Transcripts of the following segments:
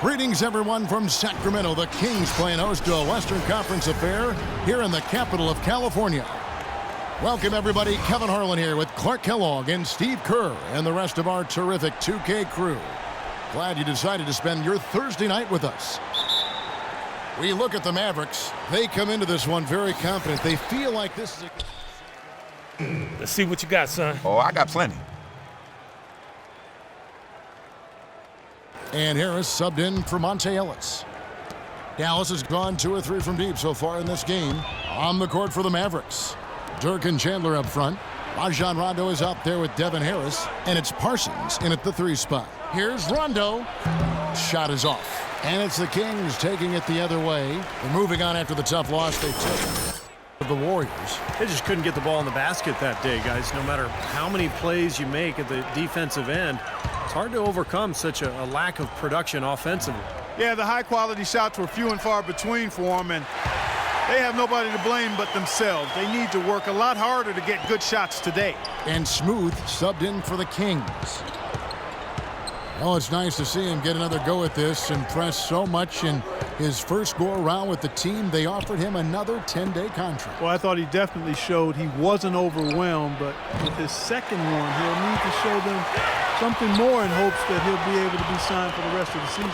Greetings, everyone, from Sacramento. The Kings playing host to a Western Conference affair here in the capital of California. Welcome, everybody. Kevin Harlan here with Clark Kellogg and Steve Kerr and the rest of our terrific 2K crew. Glad you decided to spend your Thursday night with us. We look at the Mavericks. They come into this one very confident. They feel like this is a... Let's see what you got, son. Oh, I got plenty. And Harris subbed in for Monte Ellis. Dallas has gone 2 or 3 from deep so far in this game. On the court for the Mavericks. Dirk and Chandler up front. Rajon Rondo is out there with Devin Harris. And it's Parsons in at the 3 spot. Here's Rondo. Shot is off. And it's the Kings taking it the other way. They're moving on after the tough loss they took of the Warriors. They just couldn't get the ball in the basket that day, guys. No matter how many plays you make at the defensive end, it's hard to overcome such a lack of production offensively. Yeah, the high-quality shots were few and far between for them, and they have nobody to blame but themselves. They need to work a lot harder to get good shots today. And Smooth subbed in for the Kings. Oh, it's nice to see him get another go at this. Impressed so much in his first go-around with the team. They offered him another 10-day contract. Well, I thought he definitely showed he wasn't overwhelmed, but with his second one, he'll need to show them something more in hopes that he'll be able to be signed for the rest of the season.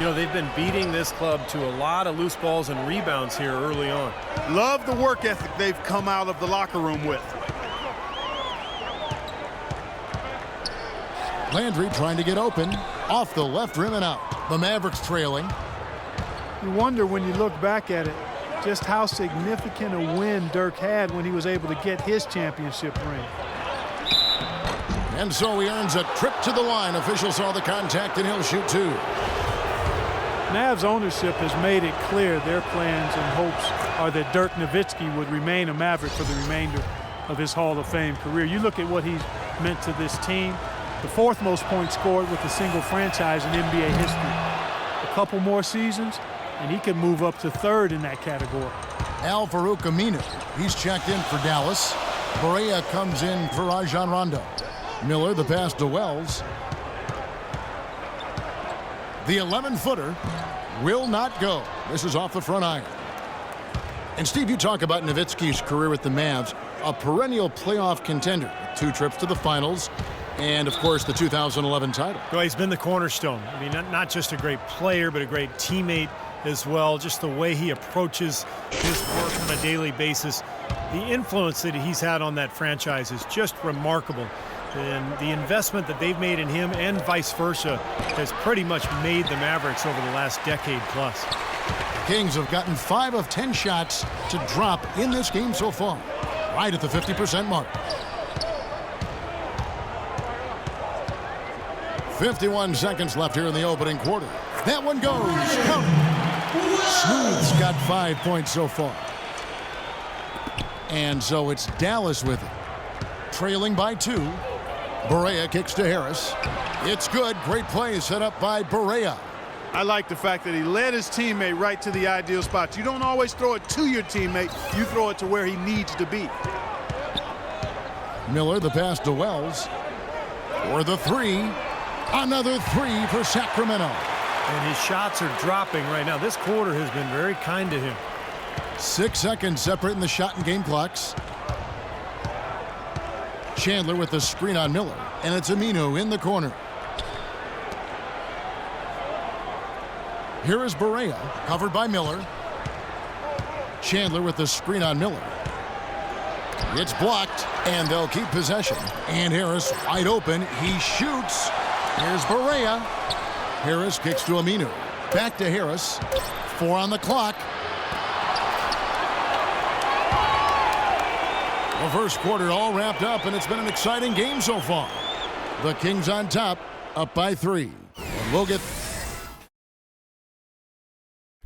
You know, they've been beating this club to a lot of loose balls and rebounds here early on. Love the work ethic they've come out of the locker room with. Landry trying to get open. Off the left rim and out. The Mavericks trailing. You wonder when you look back at it just how significant a win Dirk had when he was able to get his championship ring. And so he earns a trip to the line. Officials saw the contact and he'll shoot 2. Mavs ownership has made it clear their plans and hopes are that Dirk Nowitzki would remain a Maverick for the remainder of his Hall of Fame career. You look at what he's meant to this team. The 4th most points scored with a single franchise in NBA history. A couple more seasons, and he can move up to 3rd in that category. Al-Farouq Aminu, he's checked in for Dallas. Barea comes in for Rajon Rondo. Miller, the pass to Wells. The 11-footer will not go. This is off the front iron. And Steve, you talk about Nowitzki's career with the Mavs, a perennial playoff contender, 2 trips to the finals, and, of course, the 2011 title. Well, he's been the cornerstone. I mean, not just a great player, but a great teammate as well. Just the way he approaches his work on a daily basis. The influence that he's had on that franchise is just remarkable. And the investment that they've made in him and vice versa has pretty much made the Mavericks over the last decade plus. The Kings have gotten 5 of 10 shots to drop in this game so far, right at the 50% mark. 51 seconds left here in the opening quarter. That one goes. Smooth's got 5 points so far. And so it's Dallas with it. Trailing by 2. Barea kicks to Harris. It's good. Great play set up by Barea. I like the fact that he led his teammate right to the ideal spot. You don't always throw it to your teammate. You throw it to where he needs to be. Miller, the pass to Wells. For the 3. Another 3 for Sacramento. And his shots are dropping right now. This quarter has been very kind to him. 6 seconds separating the shot and game clocks. Chandler with the screen on Miller. And it's Aminu in the corner. Here is Barea, covered by Miller. Chandler with the screen on Miller. It's blocked, and they'll keep possession. And Harris wide open. He shoots. Here's Barea. Harris kicks to Aminu. Back to Harris. 4 on the clock. The first quarter all wrapped up, and it's been an exciting game so far. The Kings on top, up by 3. And we'll get...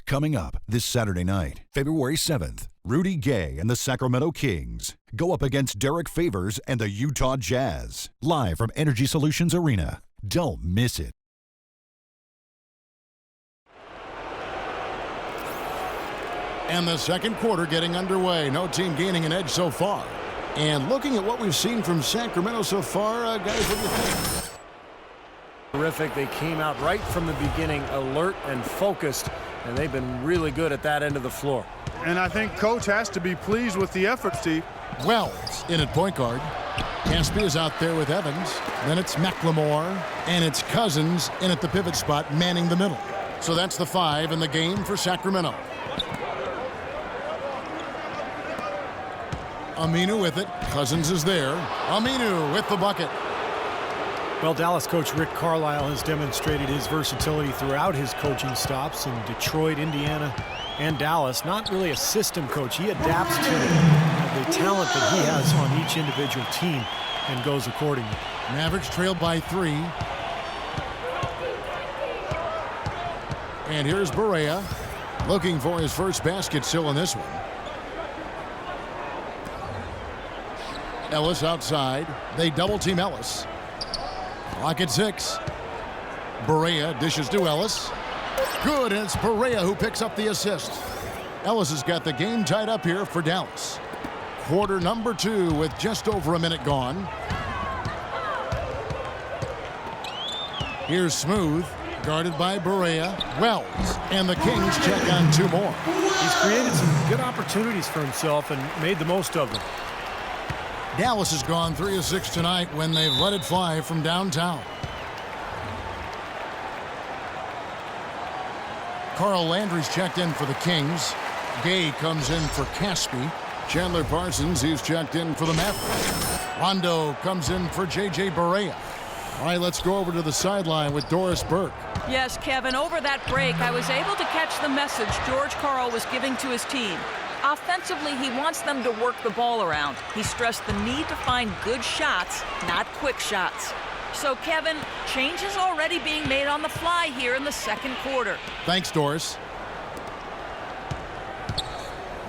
Coming up this Saturday night, February 7th, Rudy Gay and the Sacramento Kings go up against Derek Favors and the Utah Jazz. Live from Energy Solutions Arena. Don't miss it. And the second quarter getting underway. No team gaining an edge so far. And looking at what we've seen from Sacramento so far, guys, what do you think? Terrific. They came out right from the beginning alert and focused, and they've been really good at that end of the floor. And I think coach has to be pleased with the effort, Steve. Wells in at point guard. Caspi is out there with Evans. Then it's McLemore, and it's Cousins in at the pivot spot, manning the middle. So that's the 5 in the game for Sacramento. Aminu with it. Cousins is there. Aminu with the bucket. Well, Dallas coach Rick Carlisle has demonstrated his versatility throughout his coaching stops in Detroit, Indiana, and Dallas. Not really a system coach. He adapts to the talent that he has on each individual team and goes accordingly. Mavericks trailed by 3. And here's Barea looking for his first basket still in this one. Ellis outside. They double team Ellis. Clock at 6. Barea dishes to Ellis. Good, and it's Barea who picks up the assist. Ellis has got the game tied up here for Dallas. Quarter number 2 with just over a minute gone. Here's Smooth, guarded by Barea. Wells, and the Kings check on 2 more. He's created some good opportunities for himself and made the most of them. Dallas has gone 3 of 6 tonight when they've let it fly from downtown. Carl Landry's checked in for the Kings. Gay comes in for Caspi. Chandler Parsons, he's checked in for the Mavericks. Rondo comes in for J.J. Barea. All right, let's go over to the sideline with Doris Burke. Yes, Kevin, over that break, I was able to catch the message George Karl was giving to his team. Offensively, he wants them to work the ball around. He stressed the need to find good shots, not quick shots. So, Kevin, change is already being made on the fly here in the second quarter. Thanks, Doris.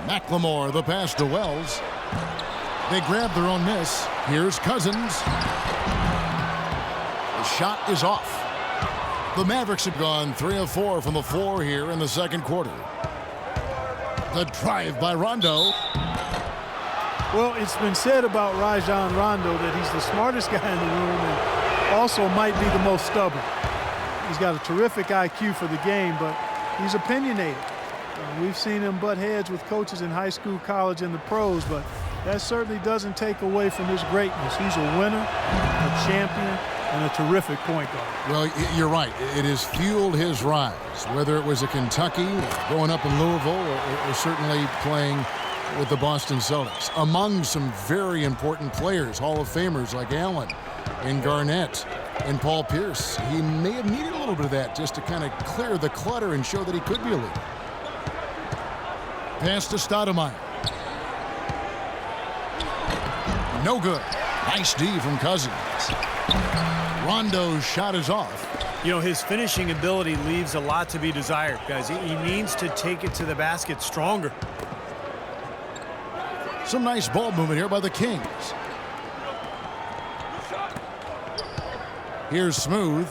McLemore, the pass to Wells. They grab their own miss. Here's Cousins. The shot is off. The Mavericks have gone 3 of 4 from the floor here in the second quarter. The drive by Rondo. Well, it's been said about Rajon Rondo that he's the smartest guy in the room and also might be the most stubborn. He's got a terrific IQ for the game, but he's opinionated. We've seen him butt heads with coaches in high school, college, and the pros, but that certainly doesn't take away from his greatness. He's a winner, a champion, and a terrific point guard. Well, you're right. It has fueled his rise, whether it was at Kentucky, growing up in Louisville, or certainly playing with the Boston Celtics. Among some very important players, Hall of Famers like Allen and Garnett and Paul Pierce. He may have needed a little bit of that just to kind of clear the clutter and show that he could be a leader. Pass to Stoudemire. No good. Nice D from Cousins. Rondo's shot is off. You know, his finishing ability leaves a lot to be desired, guys. He needs to take it to the basket stronger. Some nice ball movement here by the Kings. Here's Smooth.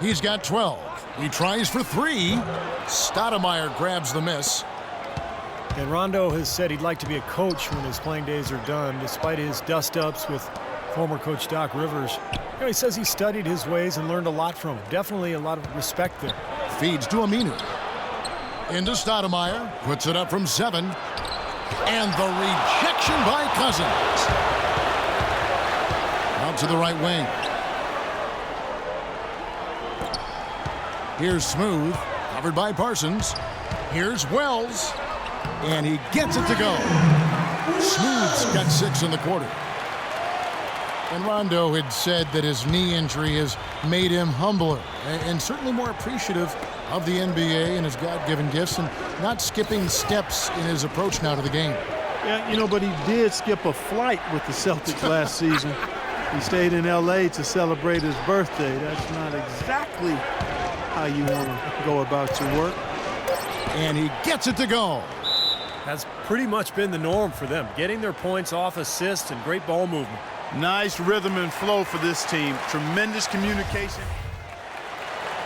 He's got 12. He tries for 3. Stoudemire grabs the miss. And Rondo has said he'd like to be a coach when his playing days are done, despite his dust-ups with former coach Doc Rivers. You know, he says he studied his ways and learned a lot from him. Definitely a lot of respect there. Feeds to Aminu. Into Stoudemire. Puts it up from 7. And the rejection by Cousins. Out to the right wing. Here's Smooth. Covered by Parsons. Here's Wells. And he gets it to go. Smooth's got 6 in the quarter. And Rondo had said that his knee injury has made him humbler and certainly more appreciative of the NBA and his God-given gifts and not skipping steps in his approach now to the game. Yeah, you know, but he did skip a flight with the Celtics last season. He stayed in L.A. to celebrate his birthday. That's not exactly how you want to go about your work. And he gets it to go. That's pretty much been the norm for them, getting their points off assists and great ball movement. Nice rhythm and flow for this team. Tremendous communication.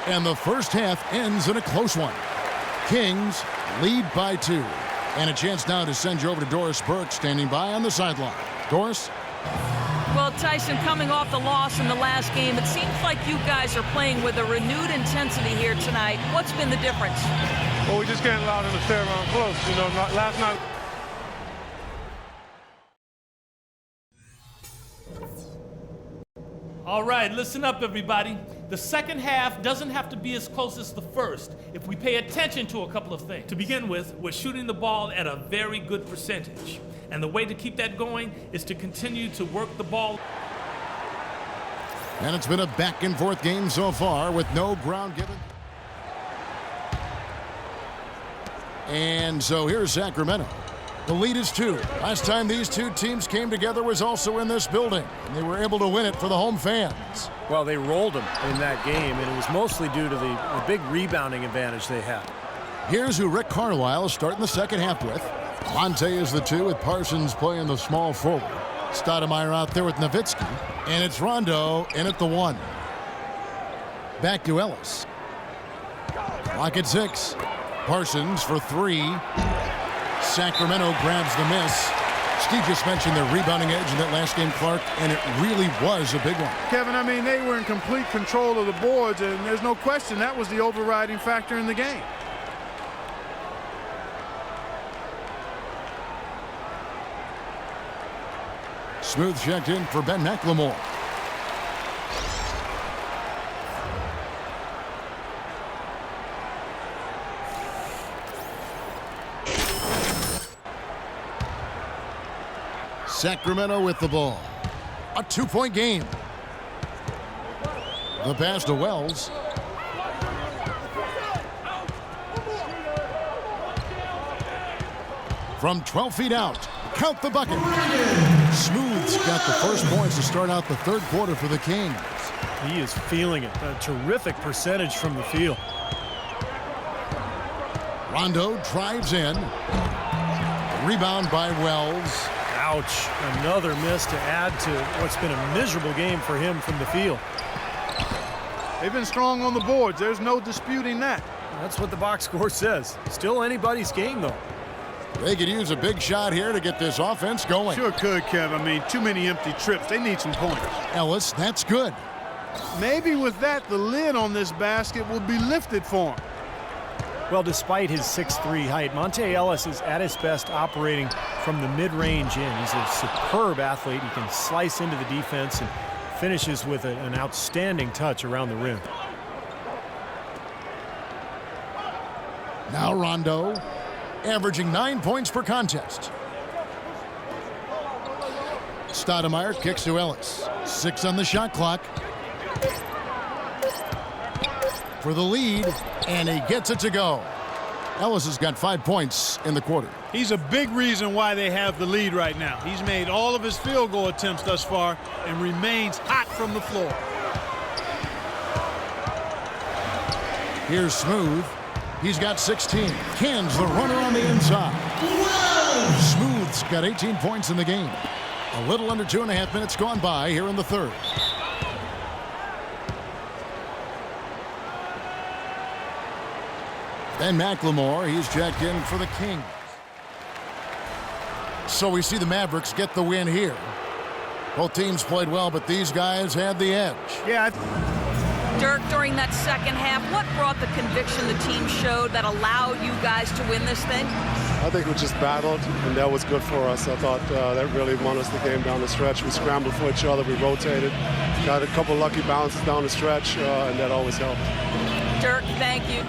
And the first half ends in a close one. Kings lead by 2. And a chance now to send you over to Doris Burke, standing by on the sideline. Doris? Well, Tyson, coming off the loss in the last game, it seems like you guys are playing with a renewed intensity here tonight. What's been the difference? Well, we just can't allow them to stay around close. You know, last night. All right, listen up, everybody. The second half doesn't have to be as close as the first if we pay attention to a couple of things. To begin with, we're shooting the ball at a very good percentage. And the way to keep that going is to continue to work the ball. And it's been a back-and-forth game so far with no ground given. And so here's Sacramento. The lead is 2. Last time these two teams came together was also in this building, and they were able to win it for the home fans. Well, they rolled them in that game, and it was mostly due to the big rebounding advantage they had. Here's who Rick Carlisle is starting the second half with. Monte is the 2 with Parsons playing the small forward. Stoudemire out there with Nowitzki, and it's Rondo in at the 1. Back to Ellis. Clock at 6. Parsons for 3. Sacramento grabs the miss. Steve just mentioned their rebounding edge in that last game, Clark, and it really was a big one. Kevin, I mean, they were in complete control of the boards, and there's no question that was the overriding factor in the game. Smooth checked in for Ben McLemore. Sacramento with the ball. A 2-point game. The pass to Wells. From 12 feet out. Count the bucket. Smooth's got the first points to start out the third quarter for the Kings. He is feeling it. A terrific percentage from the field. Rondo drives in. Rebound by Wells. Ouch. Another miss to add to what's been a miserable game for him from the field. They've been strong on the boards. There's no disputing that. That's what the box score says. Still anybody's game, though. They could use a big shot here to get this offense going. Sure could, Kev. I mean, too many empty trips. They need some points. Ellis, that's good. Maybe with that, the lid on this basket will be lifted for him. Well, despite his 6'3" height, Monte Ellis is at his best operating from the mid-range in. He's a superb athlete. He can slice into the defense and finishes with an outstanding touch around the rim. Now Rondo, averaging 9 points per contest. Stoudemire kicks to Ellis. 6 on the shot clock. For the lead, and he gets it to go. Ellis has got 5 points in the quarter. He's a big reason why they have the lead right now. He's made all of his field goal attempts thus far and remains hot from the floor. Here's Smooth. He's got 16. Cans the runner on the inside. Smooth's got 18 points in the game. A little under 2.5 minutes gone by here in the third. Ben McLemore, he's checked in for the Kings. So we see the Mavericks get the win here. Both teams played well, but these guys had the edge. Yeah. Dirk, during that second half, what brought the conviction the team showed that allowed you guys to win this thing? I think we just battled, and that was good for us. I thought that really won us the game down the stretch. We scrambled for each other. We rotated. Got a couple lucky bounces down the stretch, and that always helped. Dirk, thank you.